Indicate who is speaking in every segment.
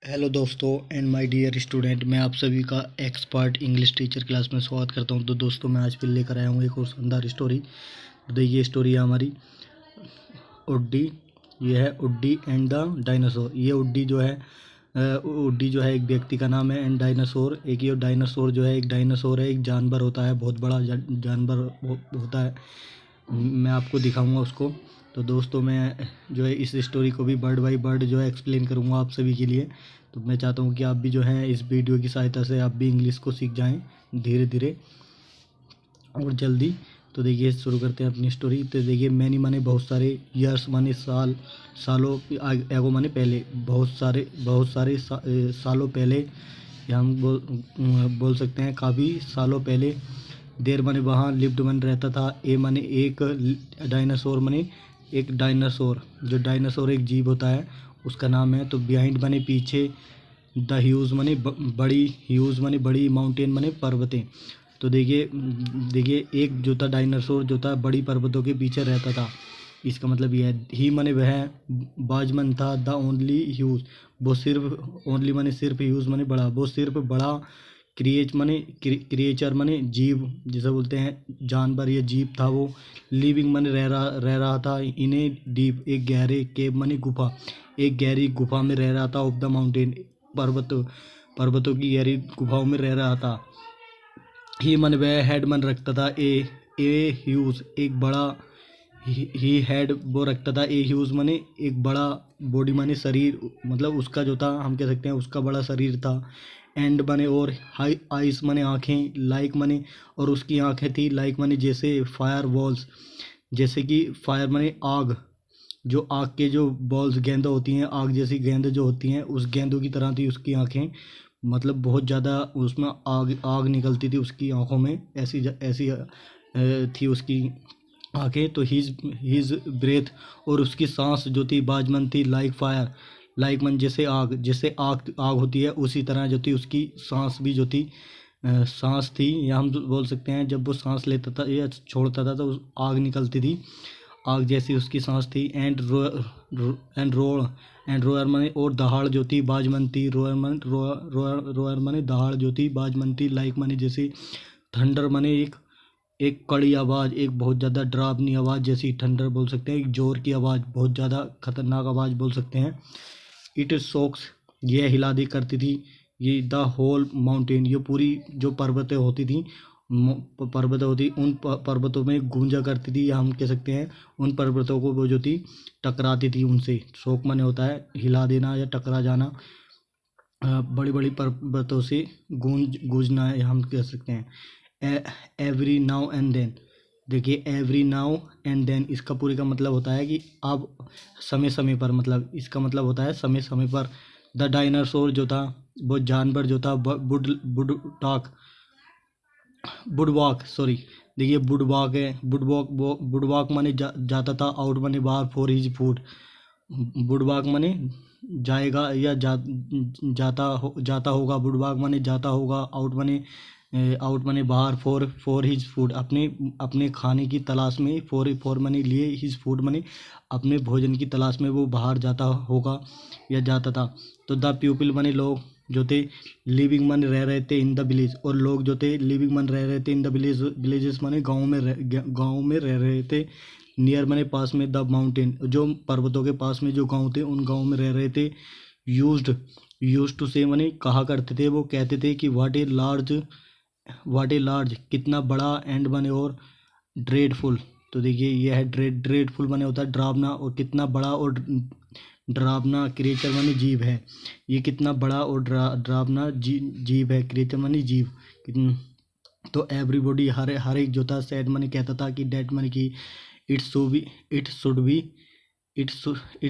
Speaker 1: Hello दोस्तों and my dear student, मैं आप सभी का एक्सपर्ट इंग्लिश टीचर क्लास में स्वागत करता हूं। तो दोस्तों, मैं आज फिर लेकर आया हूं एक और शानदार स्टोरी। तो देखिए, स्टोरी है हमारी उड्डी। ये है उड्डी एंड द डायनासोर। ये उड्डी जो है एक व्यक्ति का नाम है, एंड डायनासोर ये डायनासोर जो है एक डायनासोर है, एक जानवर होता है, बहुत बड़ा जानवर होता है। मैं आपको दिखाऊंगा उसको। तो दोस्तों, मैं जो है इस स्टोरी को भी वर्ड बाय वर्ड जो है एक्सप्लेन करूंगा आप सभी के लिए। तो मैं चाहता हूं कि आप भी जो है इस वीडियो की सहायता से आप भी इंग्लिश को सीख जाएं धीरे धीरे और जल्दी। तो देखिए, शुरू करते हैं अपनी स्टोरी। तो देखिए, मैनी माने बहुत सारे, ईयर्स माने साल, सालों एगो माने पहले, बहुत सारे सालों पहले, या हम बोल सकते हैं काफ़ी सालों पहले। देर माने वहाँ, लिव्ड माने रहता था, ए माने एक, डायनासोर माने एक डायनासोर। जो डायनासोर एक जीव होता है उसका नाम है। तो बिहाइंड माने पीछे, द ह्यूज माने बड़ी, ह्यूज माने बड़ी, माउंटेन माने पर्वतें। तो देखिए एक जो था डायनासोर जो था बड़ी पर्वतों के पीछे रहता था। इसका मतलब ये है, ही माने वह, बाजमन था, द ओनली ह्यूज वो सिर्फ, ओनली माने सिर्फ, ह्यूज माने बड़ा, वो सिर्फ बड़ा, क्रिएचर माने जीव, जिसे बोलते हैं जानवर या जीव था वो। लिविंग माने रह रहा था, इन्हें डीप एक गहरे, केव माने गुफा, एक गहरी गुफा में रह रहा था, ऑफ द माउंटेन पर्वतों की गहरी गुफाओं में रह रहा था। ही मन वह, हेड मन रखता था, ए ह्यूज एक बड़ा, ही हेड वो रखता था, ए ह्यूज माने एक बड़ा, बॉडी माने शरीर, मतलब उसका जो था हम कह सकते हैं उसका बड़ा शरीर था। एंड माने और, हाई आइस माने आँखें, लाइक माने और उसकी आँखें थी, लाइक माने जैसे, फायर वॉल्स जैसे कि, फायर माने आग, जो आग के जो बॉल्स गेंद होती हैं, आग जैसी गेंद जो होती हैं, उस गेंदों की तरह थी उसकी आँखें। मतलब बहुत ज़्यादा उसमें आग आग निकलती थी उसकी आँखों में, ऐसी थी उसकी आँखें। तो हीज ब्रेथ और उसकी सांस जो थी, बाजमन थी, लाइक फायर, लाइक मन जैसे आग होती है उसी तरह जो थी उसकी सांस भी जो थी, सांस थी, या हम बोल सकते हैं जब वो सांस लेता था या छोड़ता था तो आग निकलती थी, आग जैसी उसकी सांस थी। एंड रोयर माने और दहाड़ जो थी, बाजमन थी, रोयर माने दहाड़ जो थी, बाजमन थी, लाइक माने जैसे, थंडर माने एक कड़ी आवाज़, एक बहुत ज़्यादा डरावनी आवाज़ जैसी, थंडर बोल सकते हैं एक जोर की आवाज़, बहुत ज़्यादा खतरनाक आवाज़ बोल सकते हैं। इट शॉक्स ये हिला दी करती थी, ये द होल माउंटेन ये पूरी जो पर्वतें होती थी, उन पर्वतों में गूंजा करती थी, या हम कह सकते हैं उन पर्वतों को वो जो थी टकराती थी उनसे। शोक माने होता है हिला देना या टकरा जाना, बड़ी बड़ी पर्वतों से गूंजना है हम कह सकते हैं। एवरी नाउ एंड देन, देखिए एवरी नाउ एंड देन इसका पूरे का मतलब होता है कि अब समय समय पर, मतलब इसका मतलब होता है समय समय पर। द डायनासोर जो था वो जानवर जो था, वुड वॉक सॉरी, देखिए वुड वॉक है, वुड वॉक माने जाता था, आउट माने बाहर, for his food, would walk माने जाएगा या जाता होगा, वुड वॉक माने जाता होगा, आउट माने बाहर, फॉर हिज फूड अपने अपने खाने की तलाश में, फॉर माने लिए, हिज फूड माने अपने भोजन की तलाश में वो बाहर जाता होगा या जाता था। तो द पीपल माने लोग जो थे, लिविंग मन रह रहे थे इन द विलेज, और लोग जो थे लिविंग मन रह रहे थे इन द विलेजेस माने गाँव में रह रहे थे। नियर माने पास में, द माउंटेन जो पर्वतों के पास में जो गांव थे उन गाँव में रह रहे थे। यूज्ड टू से माने कहा करते थे, वो कहते थे कि व्हाट ए लार्ज कितना बड़ा, एंड बने और ड्रेडफुल। तो देखिए ये है ड्रेडफुल बने होता है डरावना, और कितना बड़ा और डरावना, क्रिएचर माने जीव है, ये कितना बड़ा और डरावना जीव है, क्रिएचर माने जीव। तो एवरीबॉडी हर एक जो था, सैड माने कहता था कि, डेड माने कि, इट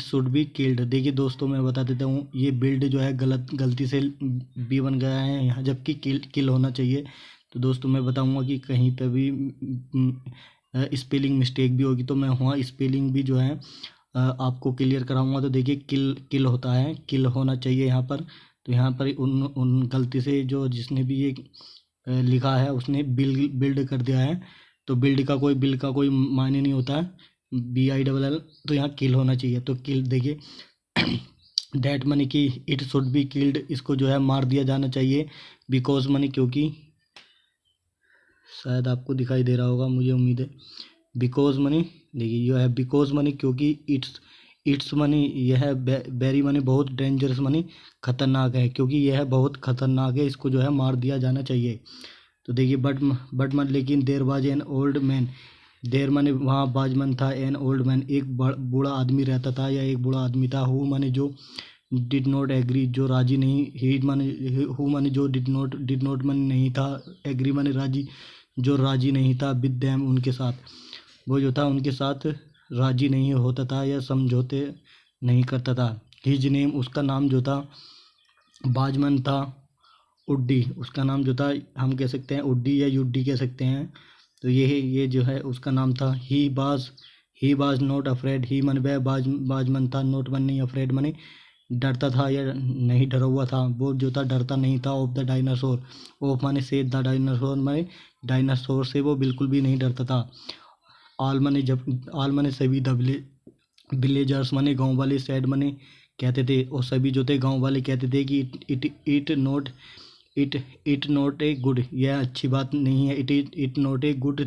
Speaker 1: शुड बी किल्ड। देखिए दोस्तों, मैं बता देता हूँ, ये बिल्ड जो है गलती से बी बन गया है यहाँ, जबकि किल होना चाहिए। तो दोस्तों, मैं बताऊँगा कि कहीं पर भी स्पेलिंग मिस्टेक भी होगी तो मैं वहाँ स्पेलिंग भी जो है आपको क्लियर कराऊंगा। तो देखिए किल होता है, किल होना चाहिए यहाँ पर। तो यहाँ पर उन गलती से जो जिसने भी ये लिखा है उसने बिल्ड कर दिया है। तो बिल का कोई मायने नहीं होता है, BILL, तो यहाँ किल होना चाहिए। तो किल देखिए दैट मनी कि इट शुड बी किल्ड, इसको जो है मार दिया जाना चाहिए। बिकॉज मनी क्योंकि, शायद आपको दिखाई दे रहा होगा, मुझे उम्मीद है। बिकॉज मनी, देखिए यह है बिकॉज मनी क्योंकि इट्स मनी, यह वेरी मनी बहुत डेंजरस मनी खतरनाक है, क्योंकि यह बहुत खतरनाक है, इसको जो है मार दिया जाना चाहिए। तो देखिए बट मन लेकिन there was an old man, there माने वहाँ बाजमन था, एन ओल्ड मैन एक बूढ़ा आदमी रहता था, या एक बूढ़ा आदमी था, हु माने जो डिड नॉट एग्री जो राजी नहीं, ही माने हु माने जो डिड नॉट माने नहीं था, एग्री माने राजी, जो राजी नहीं था, विद देम उनके साथ, वो जो था उनके साथ राजी नहीं होता था या समझौते नहीं करता था। हिज नेम, उसका नाम जो था बाजमन था, उड्डी, उसका नाम जो था हम कह सकते हैं उड्डी या युड्डी कह सकते हैं। तो ये जो है उसका नाम था। ही बाज नॉट अफ्रेड, ही मन वह बाजमन था, नॉट मन नहीं, अफ्रेड मने डरता था या नहीं डरा हुआ था, वो जो था डरता नहीं था, ऑफ द डायनासोर, ऑफ माने से, द डायनासोर माने डायनासोर से वो बिल्कुल भी नहीं डरता था। आल माने सभी, द विलेजर्स माने गाँव वाले, सैड माने कहते थे, और सभी जो थे गाँव वाले कहते थे कि इट नॉट ए गुड, यह अच्छी बात नहीं है, it not a good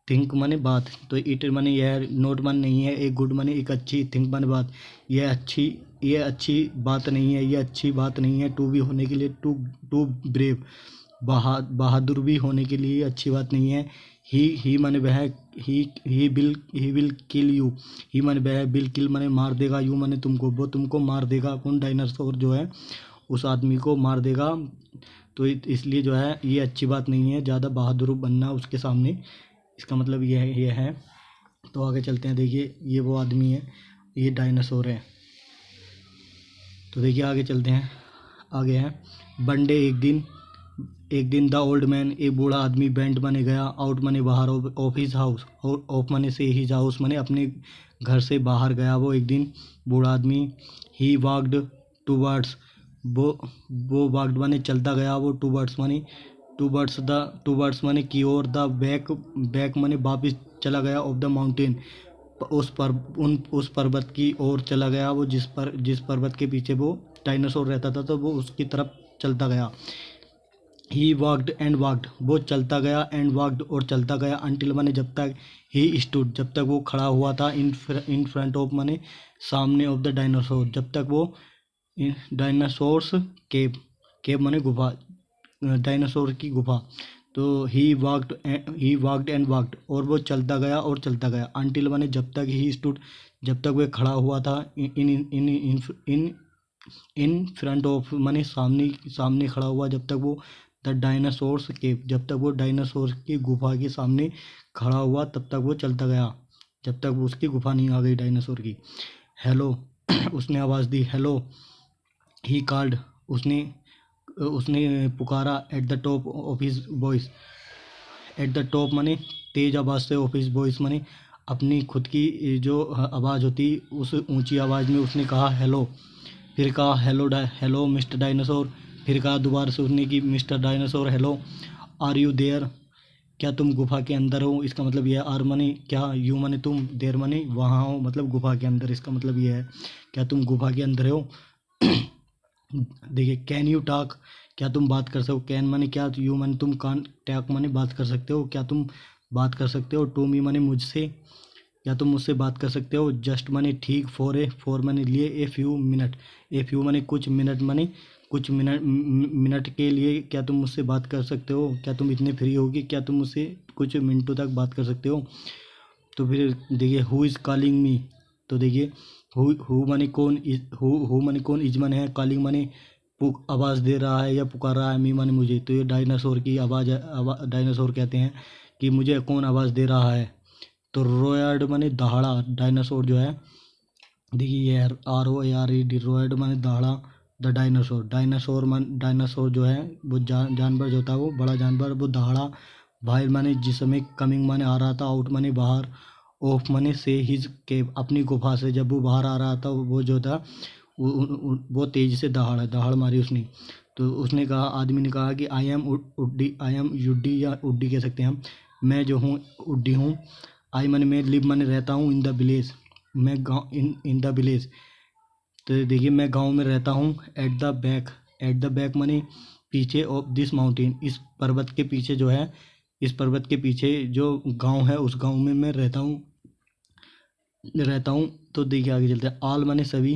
Speaker 1: think माने बात, तो इट माने यह, नोट मान नहीं है, एक गुड माने एक अच्छी, थिंक माने बात, यह अच्छी बात नहीं है, यह अच्छी बात नहीं है, टू भी होने के लिए, टू ब्रेव, बहादुर भी होने के लिए अच्छी बात नहीं है। ही माने वह, ही विल किल यू, ही माने वह, विल किल माने मार देगा, यू माने तुमको, वो तुमको मार देगा, कौन, डायनासोर जो है उस आदमी को मार देगा। तो इसलिए जो है ये अच्छी बात नहीं है ज़्यादा बहादुर बनना उसके सामने, इसका मतलब ये है। तो आगे चलते हैं, देखिए ये वो आदमी है, ये डायनासोर है। तो देखिए आगे चलते हैं, आगे है वन डे, एक दिन द ओल्ड मैन, एक बूढ़ा आदमी, बेंट माने गया, आउट माने बाहर, ऑफ हिज हाउस, ऑफ माने से, हिज हाउस माने अपने घर से बाहर गया वो एक दिन बूढ़ा आदमी। ही वॉकड टूवर्ड्स, वो वॉकड माने चलता गया, वो टूवर्ड्स माने की ओर, द बैक माने वापिस चला गया, ऑफ द माउंटेन, उस पर्वत की ओर चला गया वो, जिस पर्वत के पीछे वो डायनासोर रहता था, तो वो उसकी तरफ चलता गया। ही वॉकड एंड वॉकड, वो चलता गया, एंड वॉकड और चलता गया, अंटिल माने जब तक, ही स्टूड जब तक वो खड़ा हुआ था, इन फ्रंट ऑफ माने सामने, ऑफ द डायनासोर जब तक वो, डायनासोर्स केव माने गुफा, डायनासोर की गुफा। तो ही वॉकड एंड वॉकड, और वो चलता गया और चलता गया, अंटिल माने जब तक, ही स्टूड जब तक वह खड़ा हुआ था, इन फ्रंट ऑफ माने सामने खड़ा हुआ, जब तक वो, द डायनासोर्स केव जब तक वो डायनासोर की गुफा के सामने खड़ा हुआ, तब तक वो चलता गया, जब तक वो उसकी गुफा नहीं आ गई डायनासोर की। हेलो उसने आवाज़ दी, हेलो ही कॉल्ड, उसने पुकारा, at the top of his voice, at the top माने तेज आवाज़ से, ऑफ हिज वॉइस माने अपनी खुद की जो आवाज़ होती, उस ऊंची आवाज़ में उसने कहा हेलो। फिर कहा हेलो मिस्टर डायनासोर, फिर कहा दोबारा से उसने कि mister dinosaur hello, are you there, क्या तुम गुफा के अंदर हो, इसका मतलब यह है, आर मनी क्या, यू मनी तुम, देर मनी वहाँ हो, मतलब गुफा के अंदर, इसका मतलब यह है क्या तुम गुफा के अंदर हो। देखिए कैन यू टॉक, क्या तुम बात कर सकते हो, कैन माने क्या, यू माने तुम, कान टॉक माने बात कर सकते हो, क्या तुम बात कर सकते हो, टू मी माने मुझसे, क्या तुम मुझसे बात कर सकते हो, जस्ट माने ठीक, फॉर माने लिए, a few minute, a few माने कुछ, मिनट माने कुछ मिनट के लिए, क्या तुम मुझसे बात कर सकते हो, क्या तुम इतने फ्री होगी, क्या तुम मुझसे कुछ मिनटों तक बात कर सकते हो। तो फिर देखिए हु इज़ कॉलिंग मी, तो देखिए हु माने कौन, हु माने कौन, इज माने है, कॉलिंग माने आवाज़ दे रहा है या पुकार रहा है, मी माने मुझे, तो ये डायनासोर की आवाज़ है, डायनासोर कहते हैं कि मुझे कौन आवाज़ दे रहा है। तो रोयड माने दहाड़ा, डायनासोर जो है, देखिए ये ROARED, रोयड माने दहाड़ा, द डायनासोर जो है वो जानवर जो था, वो बड़ा जानवर, वो दहाड़ा, वाइल माने जिस समय, कमिंग माने आ रहा था, आउट माने बाहर, ऑफ माने से, हिज केव अपनी गुफा से, जब वो बाहर आ रहा था, वो जो था वो तेज से दहाड़ मारी उसने। तो उसने कहा, आदमी ने कहा कि आई एम युड्डी या उड्डी कह सकते हैं हम, मैं जो हूँ उड्डी हूँ, आई माने मैं, लिव माने रहता हूँ, इन द विलेज मैं गाँव, इन द विलेज, तो देखिए मैं गांव में रहता हूँ। एट द बैक माने पीछे ऑफ दिस माउंटेन, इस पर्वत के पीछे जो है, इस पर्वत के पीछे जो गांव है उस गांव में मैं रहता हूँ। तो देखिए आगे चलते हैं। आल माने सभी,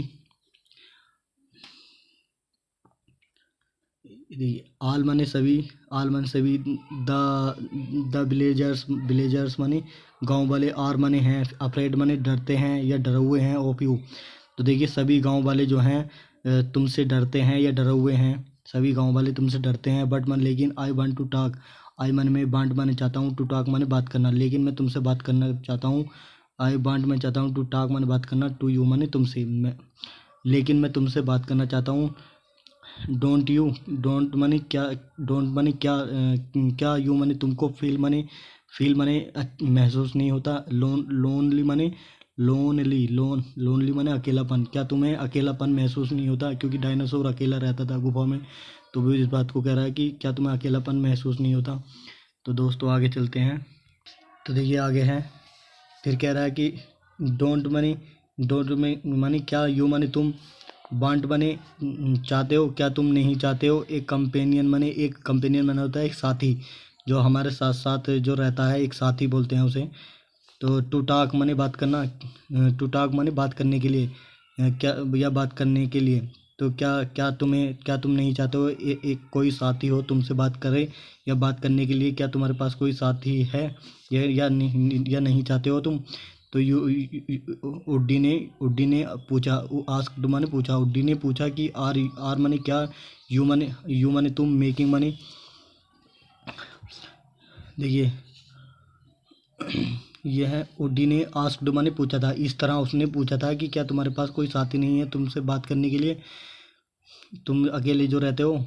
Speaker 1: आल माने सभी, आल माने सभी, द विलेजर्स माने गांव वाले, आर माने हैं, अफ्रेड माने डरते हैं या डरे हुए हैं, ऑफ यू। तो देखिए सभी गांव वाले जो हैं तुमसे डरते हैं या डरे हुए हैं, सभी गांव वाले तुमसे डरते हैं। बट मन लेकिन आई वांट टू टॉक, आई मन में वांट माने चाहता हूँ, टू टॉक माने बात करना, लेकिन मैं तुमसे बात करना चाहता हूँ। आई वांट मैं चाहता हूँ, टू टॉक माने बात करना, टू यू माने तुमसे, लेकिन मैं तुमसे बात करना चाहता हूँ। डोंट माने क्या, डोंट माने क्या, यू माने तुमको, फील माने महसूस नहीं होता, लोनली माने लोनली माने अकेलापन, क्या तुम्हें अकेलापन महसूस नहीं होता, क्योंकि डायनासोर अकेला रहता था गुफा में, तो वो इस बात को कह रहा है कि क्या तुम्हें अकेलापन महसूस नहीं होता। तो दोस्तों आगे चलते हैं। तो देखिए आगे है, फिर कह रहा है कि डोंट में माने क्या, यू माने तुम, वांट माने चाहते हो, क्या तुम नहीं चाहते हो, एक कंपेनियन माने होता है एक साथी, जो हमारे साथ साथ जो रहता है, एक साथी बोलते हैं उसे। तो टू टॉक माने बात करना, टू टॉक माने बात करने के लिए, क्या या बात करने के लिए। तो क्या तुम नहीं चाहते हो एक कोई साथी हो तुमसे बात करे या बात करने के लिए, क्या तुम्हारे पास कोई साथी है या नहीं चाहते हो तुम। तो उड्डी ने पूछा, आस्क्ड माने पूछा, उड्डी ने पूछा कि आर माने क्या, यू माने तुम, मेकिंग माने, देखिए यह उड्डी ने आस्क्ड माने पूछा था, इस तरह उसने पूछा था कि क्या तुम्हारे पास कोई साथी नहीं है तुमसे बात करने के लिए, तुम अकेले जो रहते हो।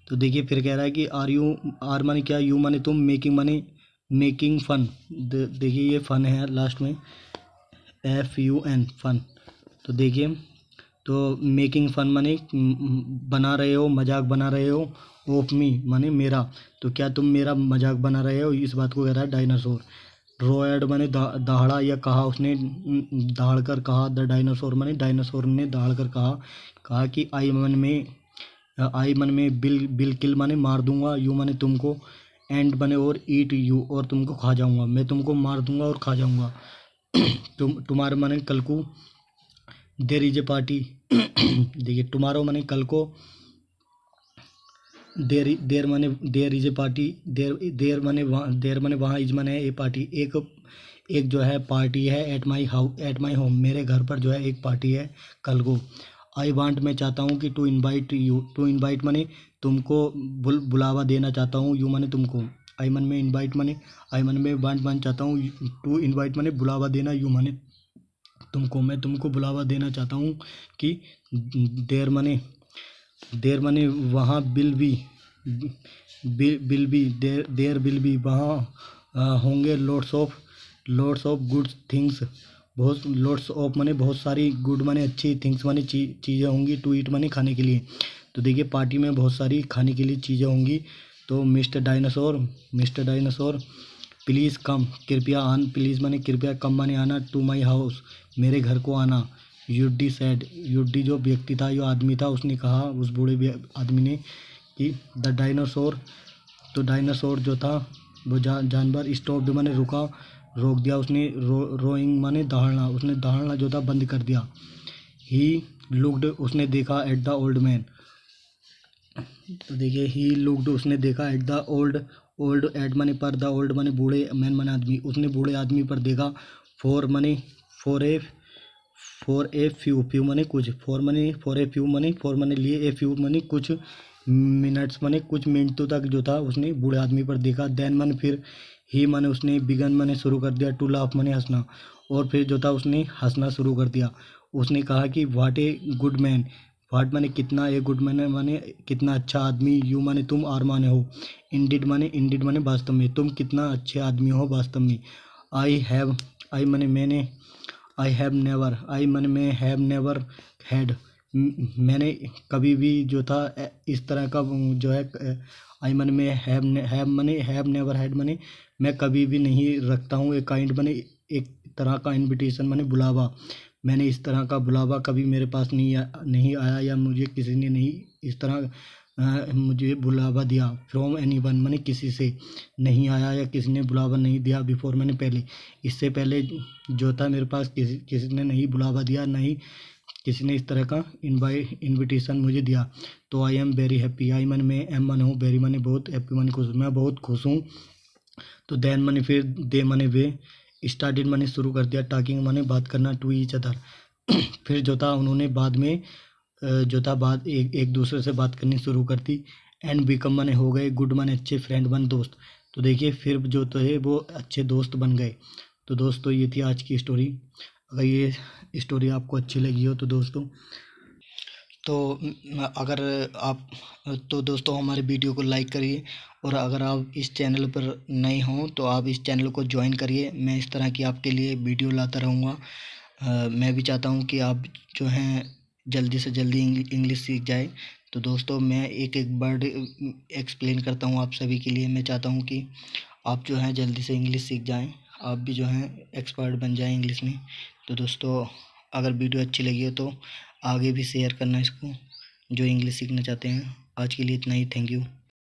Speaker 1: तो देखिए फिर कह रहा है कि आर माने क्या, यू माने तुम, मेकिंग माने मेकिंग फन, देखिए ये फन है लास्ट में, FUN फन। तो देखिए, तो मेकिंग फन माने बना रहे हो, मजाक बना रहे हो, ऑफ मी माने मेरा, तो क्या तुम मेरा मजाक बना रहे हो, इस बात को कह रहा है डायनासोर। रोयड माने दहाड़ा या कहा उसने, दहाड़ कर कहा, द डायनासोर माने डायनासोर ने दहाड़ कर कहा कि आई मन में बिल किल माने मार दूंगा, यू माने तुमको, एंड माने और ईट यू और तुमको खा जाऊंगा, मैं तुमको मार दूंगा और खा जाऊंगा। तुम्हारे माने कल को, देर इज ए पार्टी, देखिए टुमारो माने कल को, देर माने देर इज ए पार्टी, देर माने वहाँ, इज माने ए पार्टी, एक जो है पार्टी है, एट माई होम, मेरे घर पर जो है एक पार्टी है कल को। आई वांट मैं चाहता हूँ कि टू इनवाइट माने तुमको बुलावा देना चाहता हूँ, यू माने तुमको, आई मन में इनवाइट माने, आई मन में वांट मान चाहता हूँ, टू इनवाइट माने बुलावा देना, यू माने तुमको, मैं तुमको बुलावा देना चाहता हूँ कि देर माने वहाँ bill be there will be, वहाँ होंगे लॉट्स ऑफ गुड थिंग्स, बहुत लॉट्स ऑफ माने बहुत सारी, गुड माने अच्छी, थिंग्स माने चीज़ें होंगी, टू ईट माने खाने के लिए। तो देखिए पार्टी में बहुत सारी खाने के लिए चीज़ें होंगी। तो मिस्टर डायनासोर प्लीज़ कम, कृपया आन, प्लीज़ माने कृपया, कम माने आना, टू माई हाउस मेरे घर को आना। युड्डी सैड, युड्डी जो व्यक्ति था, जो आदमी था, उसने कहा, उस बूढ़े आदमी ने कि द डायनासोर, तो डायनासोर जो था वो जानवर, स्टॉप्ड माने रोक दिया उसने, रोइंग माने दहाड़ना, उसने दहाड़ना जो था बंद कर दिया। ही लुक्ड, उसने देखा, एट द ओल्ड मैन, तो देखिए ही लुक्ड, उसने देखा, एट द ओल्ड एट माने पर, द ओल्ड माने बूढ़े, मैन माने आदमी, उसने बूढ़े आदमी पर देखा। फॉर ए फ्यू माने कुछ, फॉर माने लिए, ए फ्यू माने कुछ, मिनट्स माने कुछ मिनटों तक जो था उसने बूढ़े आदमी पर देखा। देन माने फिर, ही माने उसने, बिगन माने शुरू कर दिया, टू लाफ माने हंसना, और फिर जो था उसने हंसना शुरू कर दिया। उसने कहा कि what a good man, what माने कितना, ए गुड मैन माने कितना अच्छा आदमी, यू माने तुम, आर माने हो, इंडिड माने वास्तव में, तुम कितना अच्छे आदमी हो वास्तव में। आई माने मैंने, आई माने मैं, हैव नेवर हैड, मैंने कभी भी जो था इस तरह का जो है, आई मन में हैव नेवर हैड माने मैं कभी भी नहीं रखता हूँ, एक काइंड माने एक तरह का इनविटेशन माने बुलावा, मैंने इस तरह का बुलावा कभी मेरे पास नहीं आया या मुझे किसी ने नहीं इस तरह मुझे बुलावा दिया। फ्रॉम एनीवन माने किसी से नहीं आया या किसी ने बुलावा नहीं दिया। बिफोर मैंने पहले, इससे पहले जो था मेरे पास किसी ने नहीं बुलावा दिया, नहीं किसी ने इस तरह का इनविटेशन मुझे दिया। तो आई एम वेरी हैप्पी। आई मन में एम मन हूँ, वेरी माने बहुत, हैप्पी माने खुश, मैं बहुत खुश हूँ। तो देन माने फिर, दे माने वे, स्टार्टेड माने शुरू कर दिया, टॉकिंग माने बात करना, टू ईच अदर। फिर जो था उन्होंने बाद में जो था बात एक दूसरे से बात करनी शुरू कर दी। एंड बिकम माने हो गए, गुड माने अच्छे, फ्रेंड माने दोस्त। तो देखिए फिर जो तो है वो अच्छे दोस्त बन गए। तो दोस्तों ये थी आज की स्टोरी। अगर ये स्टोरी आपको अच्छी लगी हो तो दोस्तों, तो अगर आप, तो दोस्तों हमारे वीडियो को लाइक करिए, और अगर आप इस चैनल पर नए हों तो आप इस चैनल को ज्वाइन करिए। मैं इस तरह की आपके लिए वीडियो लाता रहूँगा। मैं भी चाहता हूँ कि आप जो हैं जल्दी से जल्दी इंग्लिश सीख जाए। तो दोस्तों मैं एक एक वर्ड एक्सप्लेन करता हूँ आप सभी के लिए। मैं चाहता हूँ कि आप जो हैं जल्दी से इंग्लिश सीख जाएं, आप भी जो हैं एक्सपर्ट बन जाएं इंग्लिश में। तो दोस्तों अगर वीडियो अच्छी लगी हो तो आगे भी शेयर करना इसको, जो इंग्लिश सीखना चाहते हैं। आज के लिए इतना ही, थैंक यू।